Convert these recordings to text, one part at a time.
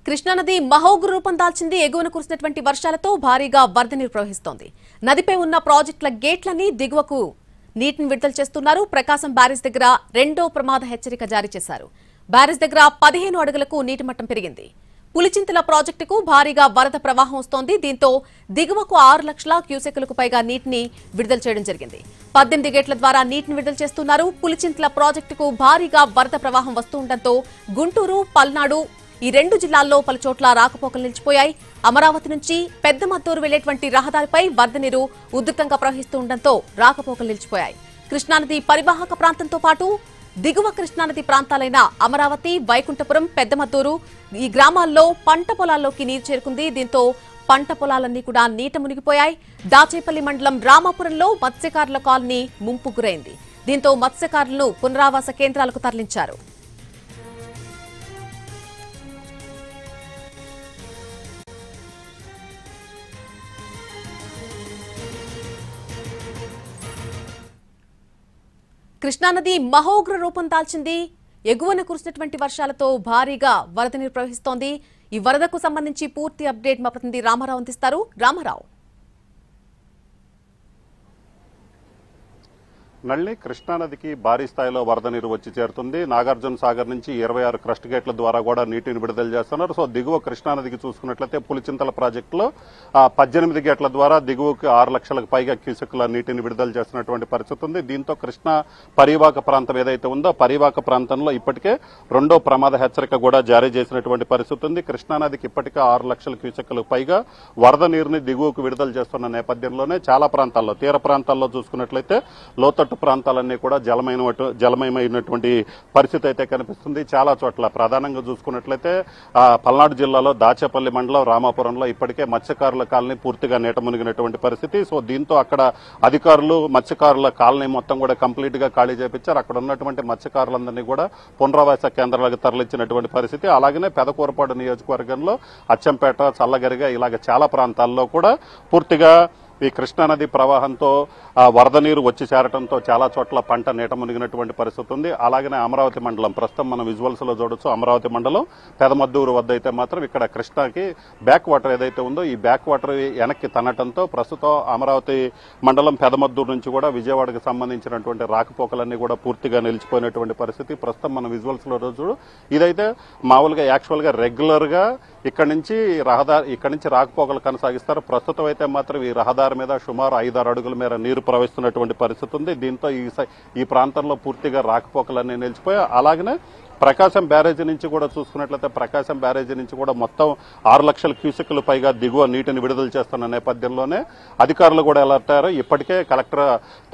కృష్ణానది మహోగ్ర రూపం దాల్చింది. ఎగువన కురిసినటువంటి వర్షాలతో భారీగా వరద నీరు ప్రవహిస్తోంది. నదిపై ఉన్న ప్రాజెక్టుల గేట్లని దిగువకు నీటిని విడుదల చేస్తున్నారు. ప్రకాశం బ్యారేజ్ దగ్గర రెండో ప్రమాద హెచ్చరిక జారీ చేశారు. బ్యారేజ్ దగ్గర 15 అడుగులకు నీటి మట్టం పెరిగింది. పులిచింతల ప్రాజెక్టుకు భారీగా వరద ప్రవాహం వస్తోంది. దీంతో దిగువకు 6 లక్షల క్యూసెక్కులకు పైగా నీటిని విడుదల చేయడం జరిగింది. 18 గేట్ల ద్వారా నీటిని విడుదల చేస్తున్నారు. పులిచింతల ప్రాజెక్టుకు భారీగా వరద ప్రవాహం వస్తుండటంతో గుంటూరు, పల్నాడు ఈ 2 జిల్లాల్లో పలు చోట్ల రాకపోకలు నిలిచిపోయాయి. అమరావతి నుంచి పెద్దమద్దూరు వెళ్లేటువంటి రహదారిపై వరద నీరు ఉధృతంగా ప్రవహిస్తుండటంతో రాకపోకలు నిలిచిపోయాయి. కృష్ణానది పరివాహక ప్రాంతంతో పాటు దిగువ కృష్ణానది ప్రాంతాలైన అమరావతి, వైకుంఠపురం, పెద్దమద్దూరు ఈ గ్రామాల్లో పంట పొలాల్లోకి నీరు చేరుకుంది. దీంతో పంట పొలాలన్నీ కూడా నీట మునిగిపోయాయి. దాచేపల్లి మండలం రామాపురంలో మత్స్యకారుల కాలనీ ముంపు గురైంది. దీంతో మత్స్యకారులను పునరావాస కేంద్రాలకు తరలించారు. కృష్ణానది మహోగ్ర రూపం దాల్చింది. ఎగువన కురిసినటువంటి వర్షాలతో భారీగా వరద నీరు ప్రవహిస్తోంది. ఈ వరదకు సంబంధించి పూర్తి అప్డేట్ మా ప్రతినిధి రామారావు అందిస్తారు. రామారావు, నల్లి కృష్ణానదికి భారీ స్థాయిలో వరద నీరు వచ్చి చేరుతుంది. నాగార్జున సాగర్ నుంచి 26 క్రస్ట్ గేట్ల ద్వారా కూడా నీటిని విడుదల చేస్తున్నారు. సో దిగువ కృష్ణానదికి చూసుకున్నట్లయితే పులిచింతల ప్రాజెక్టులో 18 గేట్ల ద్వారా దిగువకి 6 లక్షలకు పైగా క్యూసెక్కుల నీటిని విడుదల చేస్తున్నటువంటి పరిస్థితి ఉంది. దీంతో కృష్ణా పరివాహక ప్రాంతం ఏదైతే ఉందో పరివాహక ప్రాంతంలో ఇప్పటికే రెండో ప్రమాద హెచ్చరిక కూడా జారీ చేసినటువంటి పరిస్థితి ఉంది. కృష్ణానదికి ఇప్పటికే 6 లక్షల క్యూసెక్కులకు పైగా వరద నీరుని దిగువకు విడుదల చేస్తున్న నేపథ్యంలోనే చాలా ప్రాంతాల్లో తీర ప్రాంతాల్లో చూసుకున్నట్లయితే లోతట్టు ప్రాంతాలన్నీ కూడా జలమయమైనటువంటి పరిస్థితి అయితే కనిపిస్తుంది. చాలా చోట్ల ప్రధానంగా చూసుకున్నట్లయితే పల్నాడు జిల్లాలో దాచేపల్లి మండలం రామాపురంలో ఇప్పటికే మత్స్యకారుల కాలనీ పూర్తిగా నీట మునిగినటువంటి పరిస్థితి. సో దీంతో అక్కడ అధికారులు మత్స్యకారుల కాలనీ మొత్తం కూడా కంప్లీట్ గా ఖాళీ చేపించారు. అక్కడ ఉన్నటువంటి మత్స్యకారులందరినీ కూడా పునరావాస కేంద్రాలకు తరలించినటువంటి పరిస్థితి. అలాగనే పెదకూరపాడు నియోజకవర్గంలో అచ్చంపేట, చల్లగరిగా ఇలాగ చాలా ప్రాంతాల్లో కూడా పూర్తిగా ఈ కృష్ణానది ప్రవాహంతో వరద నీరు వచ్చి చేరడంతో చాలా చోట్ల పంట నీట మునిగినటువంటి పరిస్థితి ఉంది. అలాగనే అమరావతి మండలం ప్రస్తుతం మనం విజువల్స్ లో చూడొచ్చు. అమరావతి మండలం పెదమద్దూరు వద్ద అయితే మాత్రం ఇక్కడ కృష్ణాకి బ్యాక్ వాటర్ ఏదైతే ఉందో ఈ బ్యాక్ వాటర్ వెనక్కి తనటంతో ప్రస్తుతం అమరావతి మండలం పెదమద్దూరు నుంచి కూడా విజయవాడకు సంబంధించినటువంటి రాకపోకలన్నీ కూడా పూర్తిగా నిలిచిపోయినటువంటి పరిస్థితి ప్రస్తుతం మనం విజువల్స్ లో రోజు. ఇదైతే మామూలుగా యాక్చువల్ గా రెగ్యులర్ గా ఇక్కడి నుంచి రాకపోకలు కొనసాగిస్తారు. ప్రస్తుతం అయితే మాత్రం ఈ రహదారి మీద సుమారు 5-6 అడుగుల మేర నీరు ప్రవహిస్తున్నటువంటి పరిస్థితి ఉంది. దీంతో ఈ ప్రాంతంలో పూర్తిగా రాకపోకలన్నీ నిలిచిపోయాయి. అలాగనే ప్రకాశం బ్యారేజీ నుంచి కూడా చూసుకున్నట్లయితే ప్రకాశం బ్యారేజీ నుంచి కూడా మొత్తం 6 లక్షల క్యూసెక్కులు పైగా దిగువ నీటిని విడుదల చేస్తున్న నేపథ్యంలోనే అధికారులు కూడా అలర్ట్ అయ్యారు. ఇప్పటికే కలెక్టర్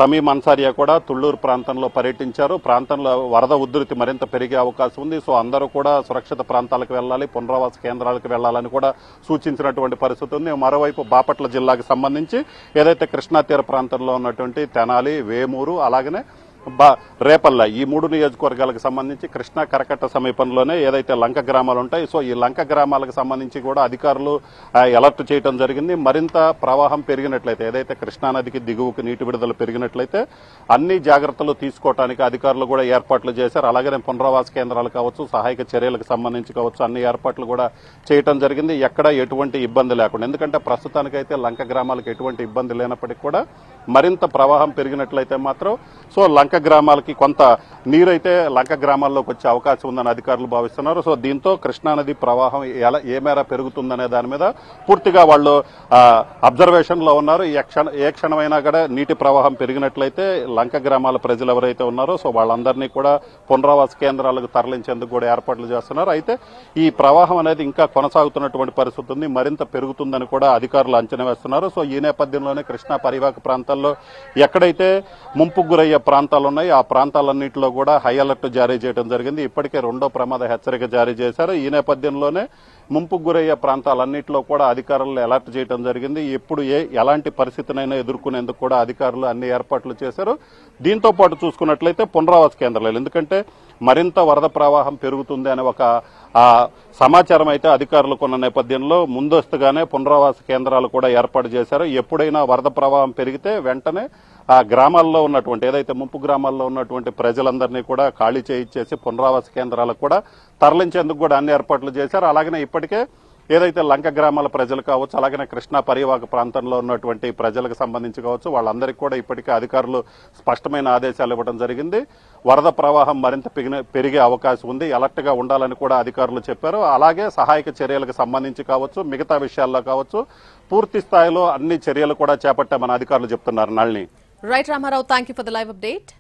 తమీం అన్సారియా కూడా తుళ్లూరు ప్రాంతంలో పర్యటించారు. ప్రాంతంలో వరద ఉధృతి మరింత పెరిగే అవకాశం ఉంది. సో అందరూ కూడా సురక్షిత ప్రాంతాలకు వెళ్లాలి, పునరావాస కేంద్రాలకు వెళ్లాలని కూడా సూచించినటువంటి పరిస్థితి ఉంది. మరోవైపు బాపట్ల జిల్లాకు సంబంధించి ఏదైతే కృష్ణా తీర ప్రాంతంలో ఉన్నటువంటి తెనాలి, వేమూరు అలాగనే రేపల్ల ఈ 3 నియోజకవర్గాలకు సంబంధించి కృష్ణా కరకట్ట సమీపంలోనే ఏదైతే లంక గ్రామాలు ఉంటాయి సో ఈ లంక గ్రామాలకు సంబంధించి కూడా అధికారులు అలర్ట్ చేయడం జరిగింది. మరింత ప్రవాహం పెరిగినట్లయితే ఏదైతే కృష్ణానదికి దిగువకు నీటి విడుదల పెరిగినట్లయితే అన్ని జాగ్రత్తలు తీసుకోవడానికి అధికారులు కూడా ఏర్పాట్లు చేశారు. అలాగే పునరావాస కేంద్రాలు కావచ్చు, సహాయక చర్యలకు సంబంధించి కావచ్చు అన్ని ఏర్పాట్లు కూడా చేయడం జరిగింది. ఎక్కడ ఎటువంటి ఇబ్బంది లేకుండా, ఎందుకంటే ప్రస్తుతానికైతే లంక గ్రామాలకు ఎటువంటి ఇబ్బంది లేనప్పటికీ కూడా మరింత ప్రవాహం పెరిగినట్లయితే మాత్రం సో లంక గ్రామాలకి కొంత నీరైతే లంక గ్రామాల్లోకి వచ్చే అవకాశం ఉందని అధికారులు భావిస్తున్నారు. సో దీంతో కృష్ణానది ప్రవాహం ఏ మేర పెరుగుతుందనే దాని మీద పూర్తిగా వాళ్ళు అబ్జర్వేషన్ లో ఉన్నారు. ఏ క్షణమైనా కూడా నీటి ప్రవాహం పెరిగినట్లయితే లంక గ్రామాల ప్రజలు ఎవరైతే ఉన్నారో సో వాళ్ళందరినీ కూడా పునరావాస కేంద్రాలకు తరలించేందుకు కూడా ఏర్పాట్లు చేస్తున్నారు. అయితే ఈ ప్రవాహం అనేది ఇంకా కొనసాగుతున్నటువంటి పరిస్థితి ఉంది, మరింత పెరుగుతుందని కూడా అధికారులు అంచనా వేస్తున్నారు. సో ఈ నేపథ్యంలోనే కృష్ణా పరివాహక ప్రాంతాల్లో ఎక్కడైతే ముంపు గురయ్యే ప్రాంతాలు ఉన్నాయి ఆ ప్రాంతాలన్నింటిలో కూడా హై అలర్ట్ జారీ చేయడం జరిగింది. ఇప్పటికే రెండో ప్రమాద హెచ్చరిక జారీ చేశారు. ఈ నేపథ్యంలోనే ముంపుకు గురయ్యే ప్రాంతాలన్నింటిలో కూడా అధికారులు అలర్ట్ చేయడం జరిగింది. ఎప్పుడు ఎలాంటి పరిస్థితినైనా ఎదుర్కొనేందుకు కూడా అధికారులు అన్ని ఏర్పాట్లు చేశారు. దీంతో పాటు చూసుకున్నట్లయితే పునరావాస కేంద్రాలు, ఎందుకంటే మరింత వరద ప్రవాహం పెరుగుతుంది అనే ఒక సమాచారం అయితే అధికారులకు ఉన్న నేపథ్యంలో ముందస్తుగానే పునరావాస కేంద్రాలు కూడా ఏర్పాటు చేశారు. ఎప్పుడైనా వరద ప్రవాహం పెరిగితే వెంటనే ఆ గ్రామాల్లో ఉన్నటువంటి ఏదైతే ముంపు గ్రామాల్లో ఉన్నటువంటి ప్రజలందరినీ కూడా ఖాళీ చేయించేసి పునరావాస కేంద్రాలకు కూడా తరలించేందుకు కూడా అన్ని ఏర్పాట్లు చేశారు. అలాగనే ఇప్పటికే ఏదైతే లంక గ్రామాల ప్రజలు కావచ్చు, అలాగనే కృష్ణా పరివాహక ప్రాంతంలో ఉన్నటువంటి ప్రజలకు సంబంధించి కావచ్చు, వాళ్ళందరికీ కూడా ఇప్పటికే అధికారులు స్పష్టమైన ఆదేశాలు ఇవ్వడం జరిగింది. వరద ప్రవాహం మరింత పెరిగే అవకాశం ఉంది, అలర్ట్ గా ఉండాలని కూడా అధికారులు చెప్పారు. అలాగే సహాయక చర్యలకు సంబంధించి కావచ్చు, మిగతా విషయాల్లో కావచ్చు పూర్తి స్థాయిలో అన్ని చర్యలు కూడా చేపట్టామని అధికారులు చెప్తున్నారు. Nalini. Right Ramarao, thank you for the live update.